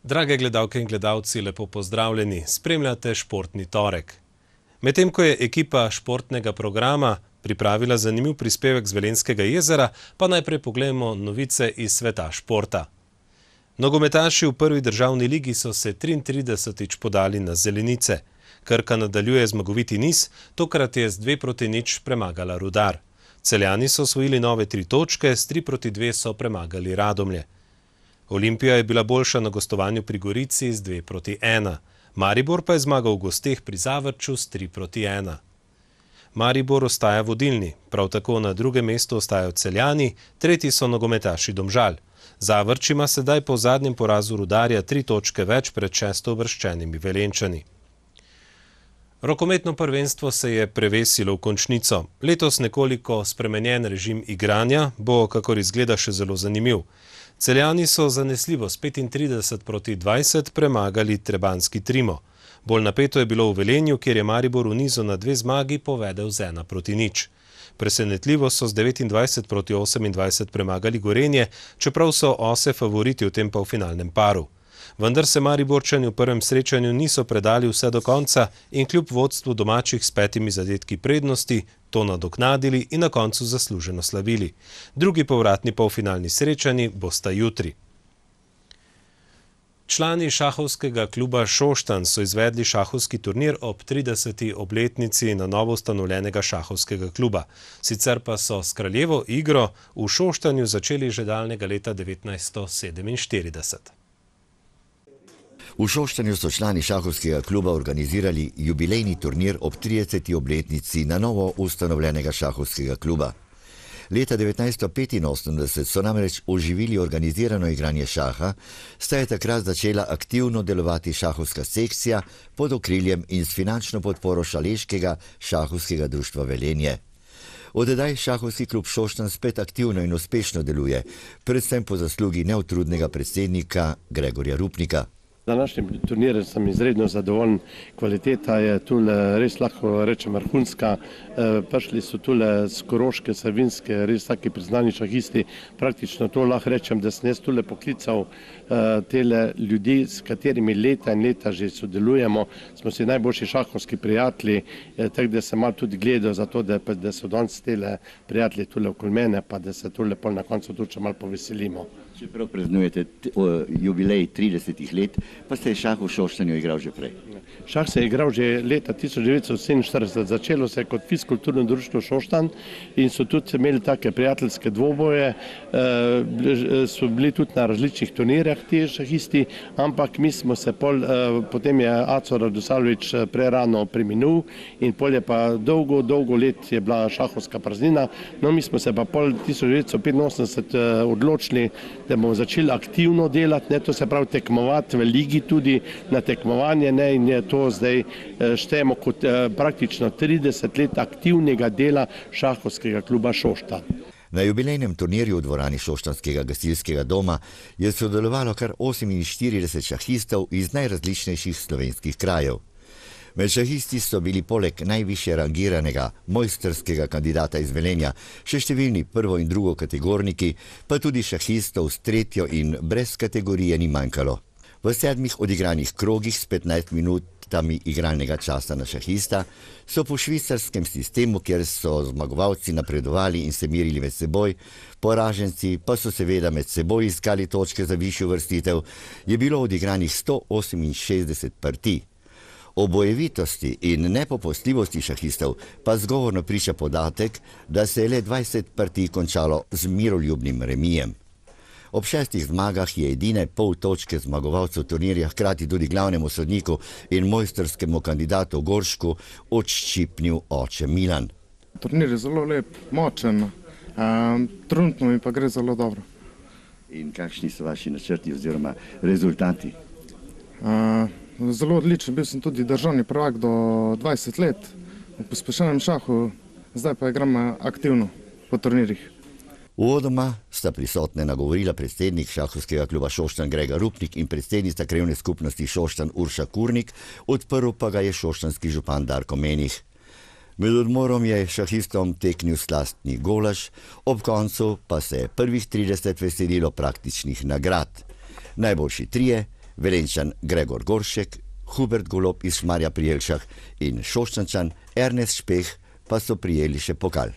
Drage gledalke in gledalci, lepo pozdravljeni. Spremljate Športni torek. Medtem ko je ekipa športnega programa pripravila zanimiv prispevek z Velenjskega jezera, pa najprej pogledamo novice iz sveta športa. Nogometaši v prvi državni ligi so se 33. podali na zelenice. Krka nadaljuje zmagoviti niz, tokrat je z 2:0 premagala Rudar. Celjani so osvojili nove 3 točke, s 3:2 so premagali Radomlje. Olimpija je bila boljša na gostovanju pri Gorici z 2:1. Maribor pa je zmagal v gosteh pri Zavrču s 3:1. Maribor ostaja vodilni, prav tako na drugem mestu ostajajo Celjani, tretji so nogometaši Domžal. Zavrč ima sedaj po zadnjem porazu Rudarja 3 točke več pred šestouvrščenimi Velenjčani. Rokometno prvenstvo se je prevesilo v končnico. Letos nekoliko spremenjen režim igranja bo, kakor izgleda, še zelo zanimiv. Celjani so zanesljivo s 35:20 premagali trebanjski Trimo. Bolj napeto je bilo v Velenju, kjer je Maribor v nizu na 2 zmagi povedel z 1:0. Presenetljivo so z 29:28 premagali Gorenje, čeprav so ose favoriti v tem polfinalnem paru. Vendar se Mariborčani v prvem srečanju niso predali vse do konca in kljub vodstvu domačih s 5 zadetki prednosti to nadoknadili in na koncu zasluženo slavili. Drugi povratni polfinalni srečanji bosta jutri. Člani šahovskega kluba Šoštanj so izvedli šahovski turnir ob 30. obletnici na novo ustanovljenega šahovskega kluba. Sicer pa so s kraljevo igro v Šoštanju začeli že daljnega leta 1947. V Šoštanju so člani šahovskega kluba organizirali jubilejni turnir ob 30. obletnici na novo ustanovljenega šahovskega kluba. Leta 1985 so namreč oživili organizirano igranje šaha, saj je takrat začela aktivno delovati šahovska sekcija pod okriljem in s finančno podporo Šaleškega šahovskega društva Velenje. Od tedaj šahovski klub Šoštanj spet aktivno in uspešno deluje, predvsem po zaslugi neutrudnega predsednika Gregorja Rupnika. Današnjim turnirjem sem izredno zadovoljen, kvaliteta je tule res lahko rečem vrhunska, prišli so tule z Koroške, Savinjske, res taki priznani šahisti, praktično to lahko rečem, da sem jaz tule poklical tele ljudi, s katerimi leta in leta že sodelujemo, smo si najboljši šahovski prijatelji, tako da sem malo tudi gledal za to, da so danes tele prijatelji tule okoli mene, pa da se tule pol na koncu tudi še malo poveselimo. Čeprav praznujete jubilej 30 let, pa ste šah v Šoštanju igral že prej. Šah se je igral že leta 1947, začelo se je kot fiskulturno društvo Šoštanj in so tudi imeli take prijateljske dvoboje, so bili tudi na različnih turnirjah ti šahisti, ampak mi smo se potem je Aco Radosavljević prerano preminul in pol je pa dolgo let je bila šahovska praznina, no mi smo se pa pol 1985 odločili, da bomo začeli aktivno delati, to se pravi tekmovati v ligi tudi na tekmovanje, in je to zdaj štejemo kot praktično 30 let aktivnega dela šahovskega kluba Šoštanj. Na jubilejnem turnirju v dvorani Šoštanjskega gasilskega doma je sodelovalo kar 48 šahistov iz najrazličnejših slovenskih krajev. Med šahisti so bili poleg najvišje rangiranega mojstrskega kandidata iz Velenja še številni prvo- in drugokategorniki, pa tudi šahistov s 3. in brez kategorije ni manjkalo. V 7 odigranih krogih s 15 minutami igralnega časa na šahista so po švicarskem sistemu, kjer so zmagovalci napredovali in se merili med seboj, poraženci pa so seveda med seboj iskali točke za višjo uvrstitev, je bilo odigranih 168 partij. O bojevitosti in nepopustljivosti šahistov pa zgovorno priča podatek, da se je le 20 partij končalo z miroljubnim remijem. Ob 6 zmagah je edine pol točke zmagovalcev turnirja hkrati tudi glavnemu sodniku in mojstrskemu kandidatu Goršku odščipnil oče Milan. Turnir je zelo lep, močen, trenutno mi pa gre zelo dobro. In kakšni so vaši načrti oziroma rezultati? Zelo odličen, bil sem tudi državni prvak do 20 let v pospešenem šahu, zdaj pa igram aktivno po turnirjih. Uvodoma sta prisotne nagovorila predsednik šahovskega kluba Šoštanj Gregor Rupnik in predsednica krajevne skupnosti Šoštanj Urša Kurnik, odprl pa ga je šoštanjski župan Darko Menih. Med odmorom je šahistom teknil slastni golaž, ob koncu pa se je prvih 30 veselilo praktičnih nagrad. Najboljši 3, Velenjčan Gregor Goršek, Hubert Golob iz Šmarja pri Jelšah in Šoštančan Ernest Špeh pa so prijeli še pokal.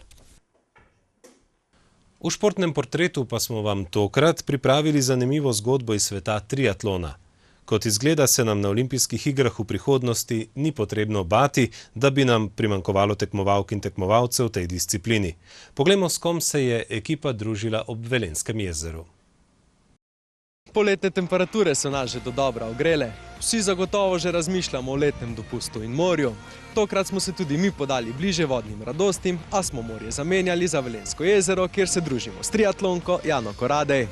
V športnem portretu pa smo vam tokrat pripravili zanimivo zgodbo iz sveta triatlona. Kot izgleda, se nam na olimpijskih igrah v prihodnosti ni potrebno bati, da bi nam primanjkovalo tekmovalk in tekmovalcev v tej disciplini. Poglejmo, s kom se je ekipa družila ob Velenjskem jezeru. Poletne temperature so nas že dodobra ogrele. Vsi zagotovo že razmišljamo o letnem dopustu in morju. Tokrat smo se tudi mi podali bliže vodnim radostim, a smo morje zamenjali za Velenjsko jezero, kjer se družimo s triatlonko Jano Koradej.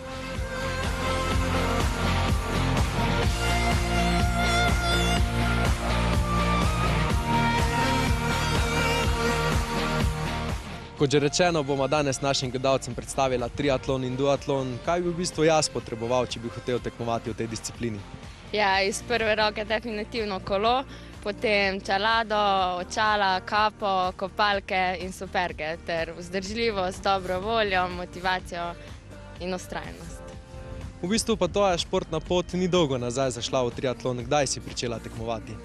Kot že rečeno, bomo danes našim gledalcem predstavila triatlon in duatlon. Kaj bi v bistvu jaz potreboval, če bi hotel tekmovati v tej disciplini? Ja, iz prve roke definitivno kolo, potem čelado, očala, kapo, kopalke in superge ter vzdržljivost, dobro voljo, motivacijo in vztrajnost. V bistvu pa tvoja športna pot ni dolgo nazaj zašla v triatlon. Kdaj si pričela tekmovati?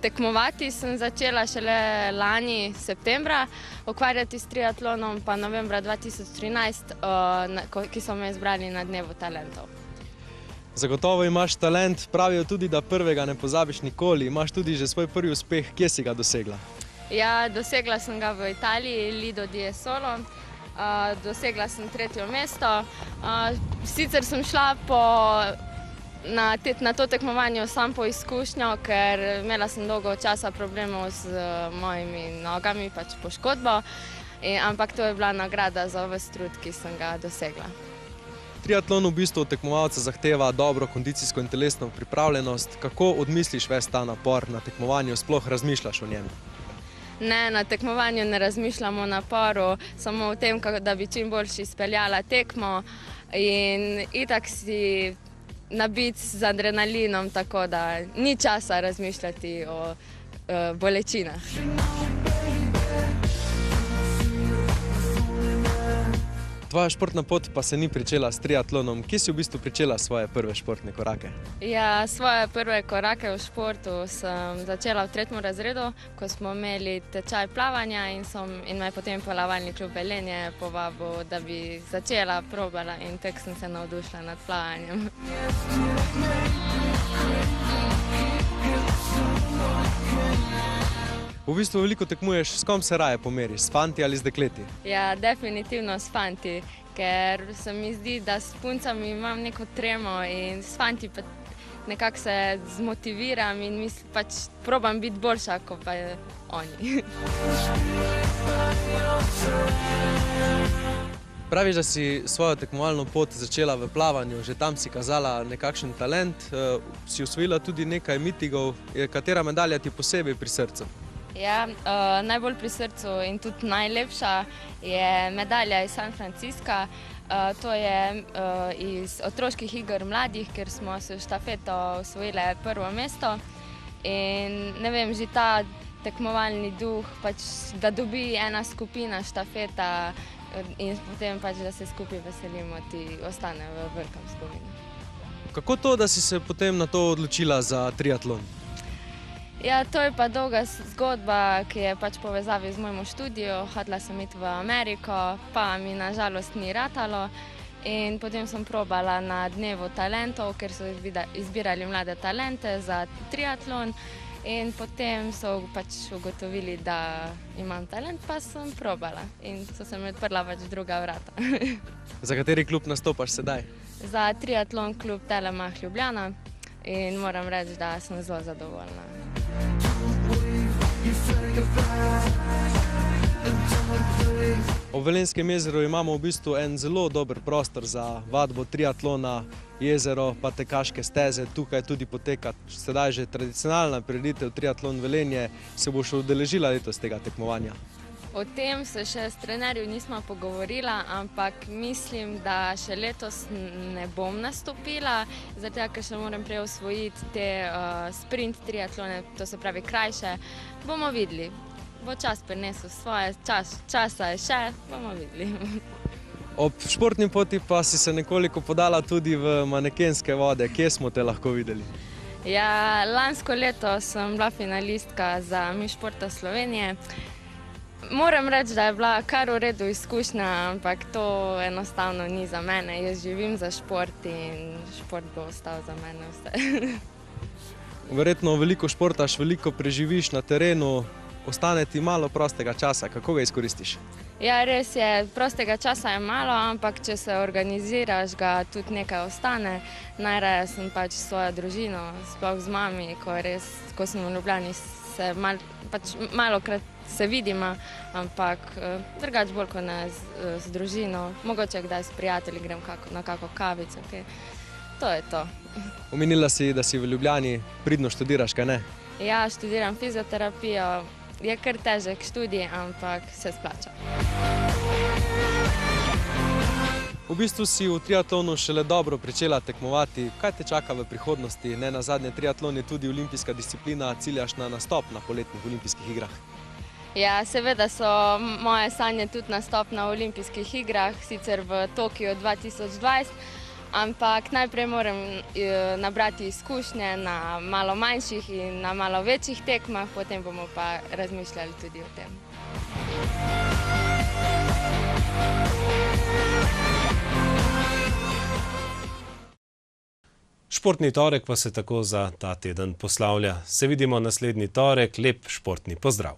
Tekmovati sem začela šele lani septembra, ukvarjati s triatlonom pa novembra 2013, ki so me izbrali na Dnevu talentov. Zagotovo imaš talent, pravijo tudi, da prvega ne pozabiš nikoli. Imaš tudi že svoj prvi uspeh. Kje si ga dosegla? Ja, dosegla sem ga v Italiji, Lido di Solo. Dosegla sem 3. mesto. Sicer sem šla na to tekmovanje sam po izkušnjo, ker imela sem dolgo časa problemov z mojimi nogami, pač poškodbo, ampak to je bila nagrada za ves trud, ki sem ga dosegla. Triatlon v bistvu od tekmovalca zahteva dobro kondicijsko in telesno pripravljenost. Kako odmisliš ves ta napor na tekmovanju, sploh razmišljaš o njem? Ne, na tekmovanju ne razmišljam o naporu, samo o tem, da bi čim boljši izpeljala tekmo in itak si nabit z adrenalinom, tako da ni časa razmišljati o bolečinah. Tvoja športna pot pa se ni pričela s triatlonom. Kje si v bistvu pričela svoje prve športne korake? Ja, svoje prve korake v športu sem začela v 3. razredu, ko smo imeli tečaj plavanja in me je potem plavalni klub Velenje povabil, da bi začela, probala in tek sem se navdušila nad plavanjem. V bistvu veliko tekmuješ, s kom se raje pomeriš, s fanti ali z dekleti? Ja, definitivno s fanti, ker se mi zdi, da s puncami imam neko tremo in s fanti pa nekako se zmotiviram in pač probam biti boljša, kot pa oni. Praviš, da si svojo tekmovalno pot začela v plavanju, že tam si kazala nekakšen talent, si osvojila tudi nekaj mitingov. Katera medalja ti posebej pri srcu? Ja, najbolj pri srcu in tudi najlepša je medalja iz San Francisca. To je iz otroških iger mladih, ker smo se v štafeto osvojile 1. mesto. In ne vem, že ta tekmovalni duh, pač, da dobi ena skupina štafeta in potem pač, da se skupaj veselimo, ti ostane v velikem spominu. Kako to, da si se potem na to odločila za triatlon? Ja, to je pa dolga zgodba, ki je pač povezavi z mojim študijo. Hotela sem iti v Ameriko, pa mi nažalost ni ratalo. In potem sem probala na Dnevu talentov, ker so izbirali mlade talente za triatlon. In potem so pač ugotovili, da imam talent, pa sem probala. In so se mi odprla pač druga vrata. Za kateri klub nastopaš sedaj? Za triatlon klub Telemach Ljubljana. In moram reči, da sem zelo zadovoljna. Ob Velenjskem jezeru imamo v bistvu en zelo dober prostor za vadbo triatlona, jezero pa tekaške steze. Tukaj tudi poteka sedaj že tradicionalna prireditev Triatlon Velenje. Se boš udeležila letos tega tekmovanja? O tem se še s trenerjem nismo pogovorila, ampak mislim, da še letos ne bom nastopila, zato ker še moram prej osvojiti te sprint triatlone, to se pravi krajše. Bomo videli. Bo čas prinesel svoje, časa je še, bomo videli. Ob športni poti pa si se nekoliko podala tudi v manekenske vode. Kje smo te lahko videli? Ja, lansko leto sem bila finalistka za Miss športa Slovenije. Moram reči, da je bila kar v redu izkušnja, ampak to enostavno ni za mene. Jaz živim za šport in šport bo ostal za mene vse. Verjetno veliko športaš, veliko preživiš na terenu, ostane ti malo prostega časa. Kako ga izkoristiš? Ja, res je, prostega časa je malo, ampak če se organiziraš, ga tudi nekaj ostane. Najraje sem pač s svojo družino, sploh z mami, ko smo v Ljubljani, se malokrat se vidimo, ampak drugače bolj kot ne z družino. Mogoče kdaj s prijatelji grem na kako kavico. To je to. Omenila si, da si v Ljubljani, pridno študiraš, kaj ne? Ja, študiram fizioterapijo. Je kar težek študij, ampak se splača. V bistvu si v triatlonu šele dobro pričela tekmovati. Kaj te čaka v prihodnosti? Ne nazadnje, triatlon je tudi olimpijska disciplina, ciljaš na nastop na poletnih olimpijskih igrah. Ja, seveda so moje sanje tudi nastop na olimpijskih igrah, sicer v Tokiu 2020, ampak najprej moram nabrati izkušnje na malo manjših in na malo večjih tekmah, potem bomo pa razmišljali tudi o tem. Športni torek pa se tako za ta teden poslavlja. Se vidimo naslednji torek, lep športni pozdrav.